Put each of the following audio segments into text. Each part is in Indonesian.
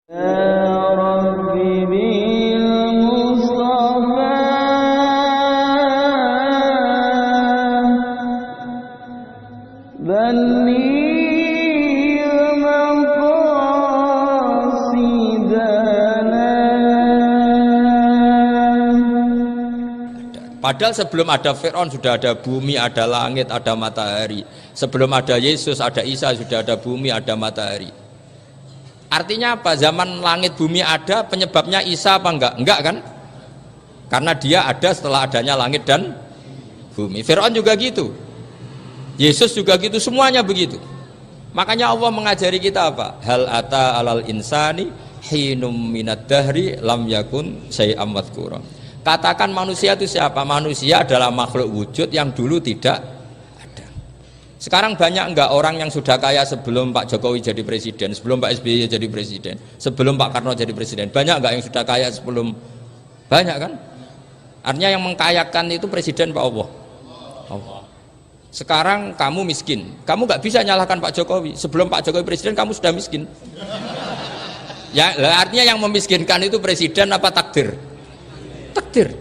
يا رب بالمصطفى بلغ مقاصدنا. Padahal sebelum ada Fir'aun sudah ada bumi, ada langit, ada matahari. Sebelum ada Yesus, ada Isa, sudah ada bumi, ada matahari. Artinya apa? Zaman langit bumi ada, penyebabnya Isa apa enggak? Enggak kan? Karena dia ada setelah adanya langit dan bumi. Fir'aun juga gitu. Yesus juga gitu, semuanya begitu. Makanya Allah mengajari kita apa? Hal ata alal insani hinum minad dahri lam yakun syai'am madhkura. Katakan manusia itu siapa? Manusia adalah makhluk wujud yang dulu tidak ada. Sekarang banyak enggak orang yang sudah kaya sebelum Pak Jokowi jadi presiden, sebelum Pak SBY jadi presiden, sebelum Pak Karno jadi presiden? Banyak enggak yang sudah kaya sebelum? Banyak kan? Artinya yang mengkayakan itu presiden Pak Allah. Allah. Sekarang kamu miskin, kamu enggak bisa nyalahkan Pak Jokowi. Sebelum Pak Jokowi presiden kamu sudah miskin. Ya, artinya yang memiskinkan itu presiden apa takdir? Takdir.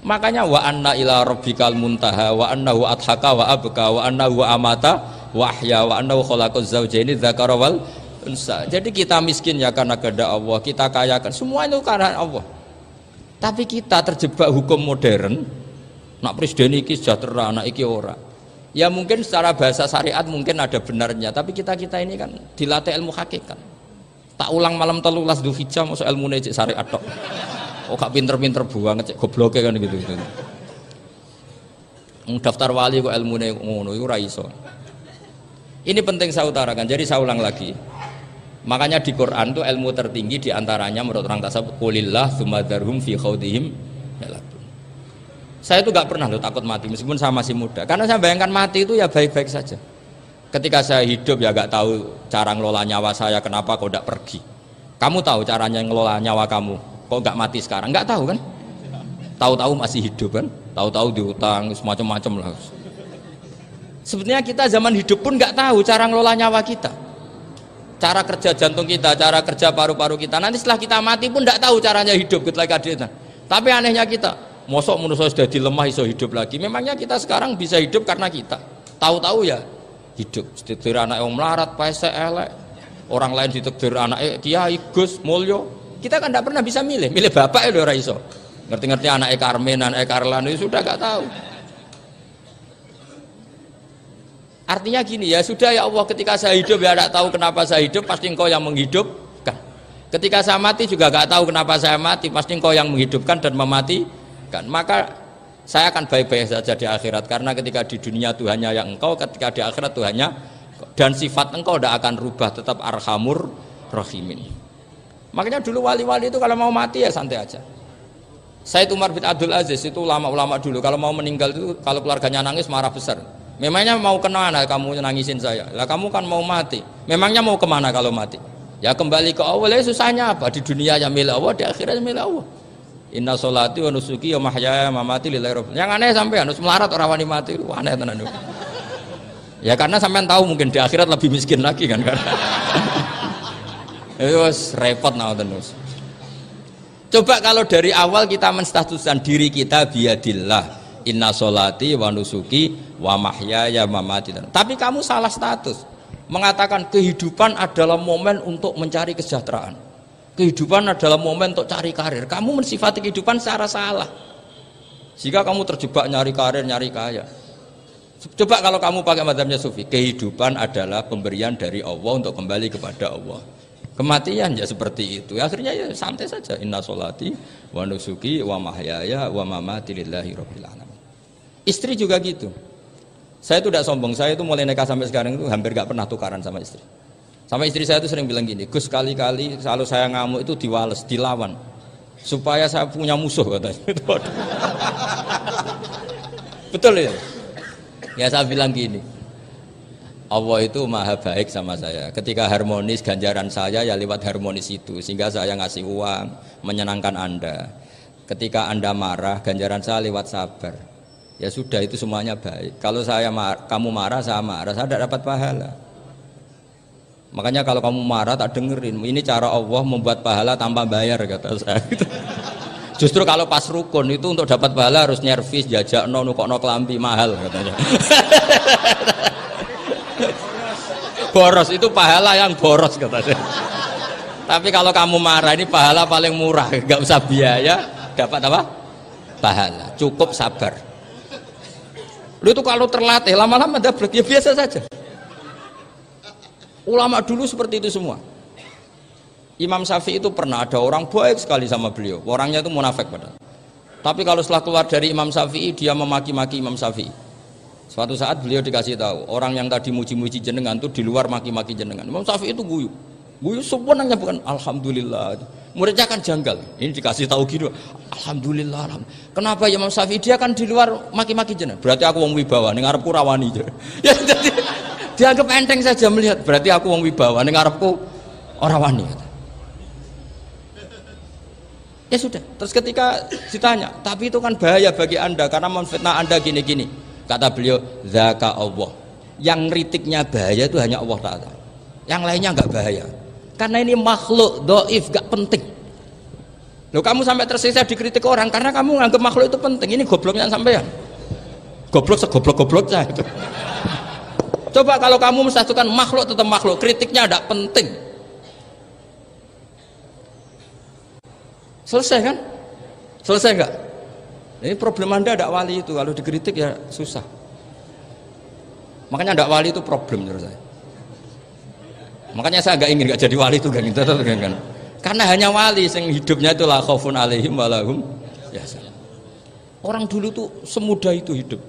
Makanya wa anna ila rabbikal muntaha wa annahu adhaka wa abka wa annahu amata wa ahya wa annahu khalaqaz zawjaini dzakara wal unsa. Jadi kita miskin ya karena kehendak Allah, kita kaya kan semua itu karena Allah. Tapi kita terjebak hukum modern. Nak presiden iki sejahtera, nak iki ora. Ya mungkin secara bahasa syariat mungkin ada benarnya, tapi kita-kita ini kan dilatih ilmu hakikat. Tak ulang malam 13 Dzulhijjah masuk ilmu cek syariat tok. Oh gak pinter-pinter banget cek gobloke kan gitu. Daftar wali kok ilmune ngono iku ora iso. Ini penting saya utarakan. Jadi saya ulang lagi. Makanya di Quran itu ilmu tertinggi diantaranya menurut orang tasawuf qulillah tsumadzarhum fi khaudihim yalabun. Saya itu gak pernah loh takut mati meskipun saya masih muda. Karena saya bayangkan mati itu ya baik-baik saja. Ketika saya hidup ya gak tahu cara ngelola nyawa saya, kenapa kok gak pergi. Kamu tahu caranya ngelola nyawa kamu, kok nggak mati sekarang? Nggak tahu kan? Tahu-tahu masih hidup kan? Tahu-tahu diutang, semacam-macam lah. Sebetulnya kita zaman hidup pun nggak tahu cara ngelola nyawa kita, cara kerja jantung kita, cara kerja paru-paru kita. Nanti setelah kita mati pun nggak tahu caranya hidup ketika kita. Tapi anehnya kita, mosok manusia sudah dilemah iso hidup lagi. Memangnya kita sekarang bisa hidup karena kita tahu-tahu ya hidup. Ditakdir anak yang melarat, paese elek. Orang lain ditakdir anak Kiai Gus Mulyo. Kita kan tidak pernah bisa milih bapak itu ora iso. Ngerti-ngerti anaknya Karmen, anaknya Karlan itu sudah gak tahu. Artinya gini ya, sudah ya Allah, ketika saya hidup ya tidak tahu kenapa saya hidup, pasti Engkau yang menghidupkan. Ketika saya mati juga gak tahu kenapa saya mati, pasti Engkau yang menghidupkan dan mematikan. Maka saya akan baik-baik saja di akhirat, karena ketika di dunia Tuhannya yang Engkau, ketika di akhirat Tuhannya, dan sifat Engkau tidak akan rubah, tetap Arhamur Rahimin. Makanya dulu wali-wali itu kalau mau mati ya santai aja. Sayyid Umar bin Abdul Aziz itu ulama-ulama dulu kalau mau meninggal itu kalau keluarganya nangis marah besar. Memangnya mau kemana kamu nangisin saya? Lah kamu kan mau mati. Memangnya mau kemana kalau mati? Ya kembali ke Allah. Ya susahnya apa? Di dunia ya milik Allah, di akhirat milik Allah. Inna sholati wa nusuki wa mahyaya wa mamati lillahi rabbil. Yang aneh sampean harus melarat orang wani mati itu aneh tenan. Ya karena sampean tahu mungkin di akhirat lebih miskin lagi kan. Terus repot nah terus. Coba kalau dari awal kita menstatuskan diri kita biadillah, inna sholati wa nusuki wa mahyaya wa mamati. Tapi kamu salah status. Mengatakan kehidupan adalah momen untuk mencari kesejahteraan. Kehidupan adalah momen untuk cari karir. Kamu mensifati kehidupan secara salah. Jika kamu terjebak nyari karir, nyari kaya. Coba kalau kamu pakai mazhabnya Sufi, kehidupan adalah pemberian dari Allah untuk kembali kepada Allah. Kematian ya seperti itu. Akhirnya ya santai saja. Inna sholati wa nusuki wa mahyaya wa mamati lillahi rabbil alamin. Istri juga gitu. Saya itu tidak sombong. Saya itu mulai nikah sampai sekarang itu hampir gak pernah tukaran sama istri. Sama istri saya itu sering bilang gini, Gus kali-kali kalau saya ngamuk itu diwales, dilawan. Supaya saya punya musuh katanya. Betul ya? Ya saya bilang gini. Allah itu maha baik sama saya. Ketika harmonis ganjaran saya ya lewat harmonis itu. Sehingga saya ngasih uang, menyenangkan Anda. Ketika Anda marah, ganjaran saya lewat sabar. Ya sudah itu semuanya baik. Kalau kamu marah, saya tidak dapat pahala. Makanya kalau kamu marah tak dengerin. Ini cara Allah membuat pahala tanpa bayar kata saya. Justru kalau pas rukun itu untuk dapat pahala harus nyervis, jajak, nukokno kelambi mahal katanya. Boros itu pahala yang boros katanya. Tapi kalau kamu marah ini pahala paling murah, nggak usah biaya, dapat apa? Pahala. Cukup sabar. Lu itu kalau terlatih lama-lama dapat ya biasa saja. Ulama dulu seperti itu semua. Imam Syafi'i itu pernah ada orang baik sekali sama beliau. Orangnya itu munafik padahal. Tapi kalau setelah keluar dari Imam Syafi'i dia memaki-maki Imam Syafi'i. Suatu saat beliau dikasih tahu orang yang tadi muji-muji jenengan itu di luar maki-maki jenengan. Imam Syafi'i itu guyu. Guyu sebenarnya bukan alhamdulillah. Muridnya kan janggal. Ini dikasih tahu gitu. Alhamdulillah. Kenapa ya Imam Syafi'i dia kan di luar maki-maki jenengan. Berarti aku wong wibawa ning ngarepku rawani. Ya jadi dianggap enteng saja melihat. Berarti aku wong wibawa ning ngarepku ora wani. Ya sudah, terus ketika ditanya, tapi itu kan bahaya bagi anda karena memfitnah anda gini-gini. Kata beliau, zaka Allah. Yang kritiknya bahaya itu hanya Allah Ta'ala. Yang lainnya enggak bahaya. Karena ini makhluk, doif, enggak penting. Loh kamu sampai tersiksa dikritik orang karena kamu nganggap makhluk itu penting. Ini gobloknya sampean. Goblok segoblok-gobloknya itu. Coba kalau kamu mensatukan makhluk tetap makhluk, kritiknya enggak penting. Selesai kan? Selesai enggak? Ini problem anda ada wali itu, kalau dikritik ya susah. Makanya ada wali itu problem menurut saya. Makanya saya enggak ingin enggak jadi wali itu kan. Karena hanya wali yang hidupnya itu la khaufun alaihim walahum yahzanun. Orang dulu tuh semudah itu hidup.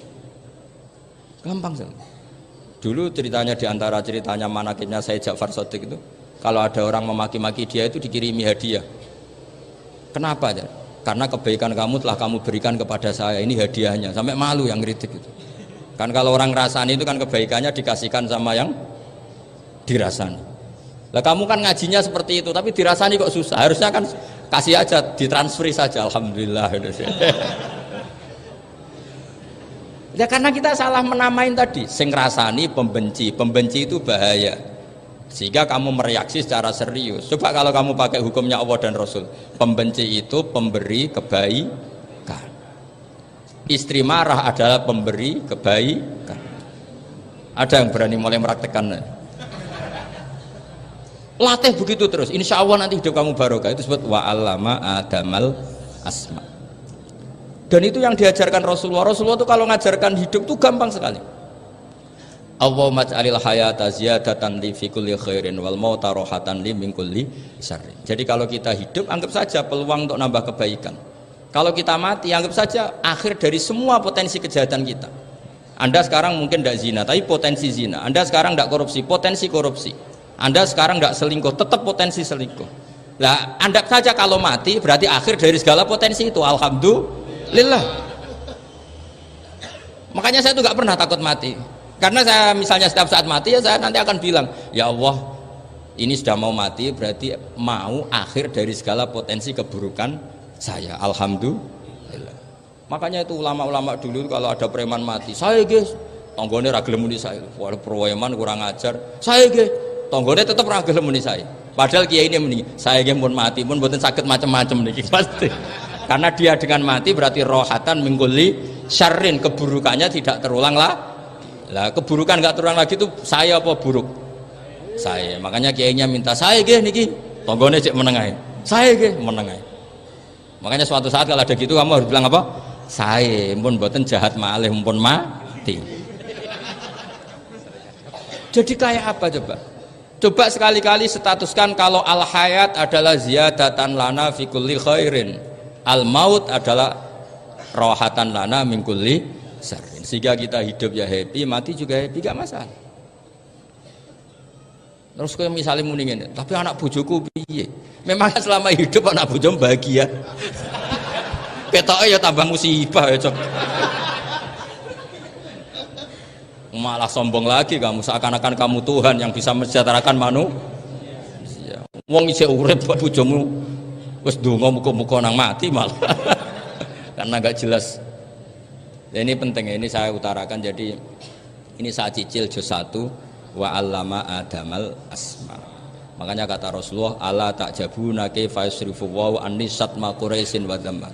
Gampang sekali. Dulu ceritanya diantara ceritanya manakibnya Sayyid Ja'far Shadiq itu, kalau ada orang memaki-maki dia itu dikirimi hadiah. Kenapa ya? Karena kebaikan kamu telah kamu berikan kepada saya, ini hadiahnya. Sampai malu yang kritik itu. Kan kalau orang rasani itu kan kebaikannya dikasihkan sama yang dirasani. Lah kamu kan ngajinya seperti itu, tapi dirasani kok susah. Harusnya kan kasih aja, ditransferi saja. Alhamdulillah. Ya karena kita salah menamain tadi. Sing rasani pembenci, pembenci itu bahaya. Sehingga kamu mereaksi secara serius. Coba kalau kamu pakai hukumnya Allah dan Rasul, pembenci itu pemberi kebaikan, istri marah adalah pemberi kebaikan. Ada yang berani mulai meraktekan? Latih begitu terus, insya Allah nanti hidup kamu barokah. Itu disebut wa'allama adamal asma. Dan itu yang diajarkan Rasulullah. Rasulullah itu kalau ngajarkan hidup itu gampang sekali. Allahumma ja'alil hayata ziyadatan li fi kulli khairin wal mauta rohatan li min kulli syarrin. Jadi kalau kita hidup anggap saja peluang untuk nambah kebaikan. Kalau kita mati anggap saja akhir dari semua potensi kejahatan kita. Anda sekarang mungkin tidak zina tapi potensi zina. Anda sekarang tidak korupsi, potensi korupsi. Anda sekarang tidak selingkuh, tetap potensi selingkuh. Nah, anggap saja kalau mati berarti akhir dari segala potensi itu. Alhamdulillah. Makanya saya tuh nggak pernah takut mati. Karena saya misalnya setiap saat mati ya saya nanti akan bilang, ya Allah ini sudah mau mati berarti mau akhir dari segala potensi keburukan saya. Alhamdulillah. Makanya itu ulama-ulama dulu kalau ada preman mati, saya guys, tonggone ra gelem muni saya. Waduh preman kurang ajar. Saya guys, tonggone tetap ra gelem muni saya. Padahal kiai ini muni, saya guys pun mati pun mboten sakit macam-macam niki pasti. Karena dia dengan mati berarti rohatan mingguli syarrin, keburukannya tidak terulang lah. Lah keburukan nggak terulang lagi itu saya apa buruk? Saya. Makanya kiainya minta saya nggih niki tonggone cek menengai. Saya nggih menengai. Makanya suatu saat kalau ada gitu kamu harus bilang apa? Saya pun mboten jahat malih pun mati. Jadi kayak apa coba? Coba sekali-kali statuskan kalau al hayat adalah ziyadatan lana fi kulli khairin. Al maut adalah rohatan lana min kulli syarrin. Sehingga kita hidup ya happy, mati juga happy, gak masalah. Terus kayak misalnya mendingin, tapi anak bojoku piye? Memang selama hidup anak bojo bahagia. Ketoknya ya tambah musibah ya cok. Malah sombong lagi kamu, seakan-akan kamu Tuhan yang bisa mensejahterakan manusia. Wong isih urip bojomu wis ndonga muga-muga nang mati malah. Karena gak jelas. Ini penting, ini saya utarakan. Jadi ini saya cicil juz 1 wa 'allama Adamal asma. Makanya kata Rasulullah, ala ta'jabuna kaifa yasrifu wa annisat ma Quraisyin wa dhamma.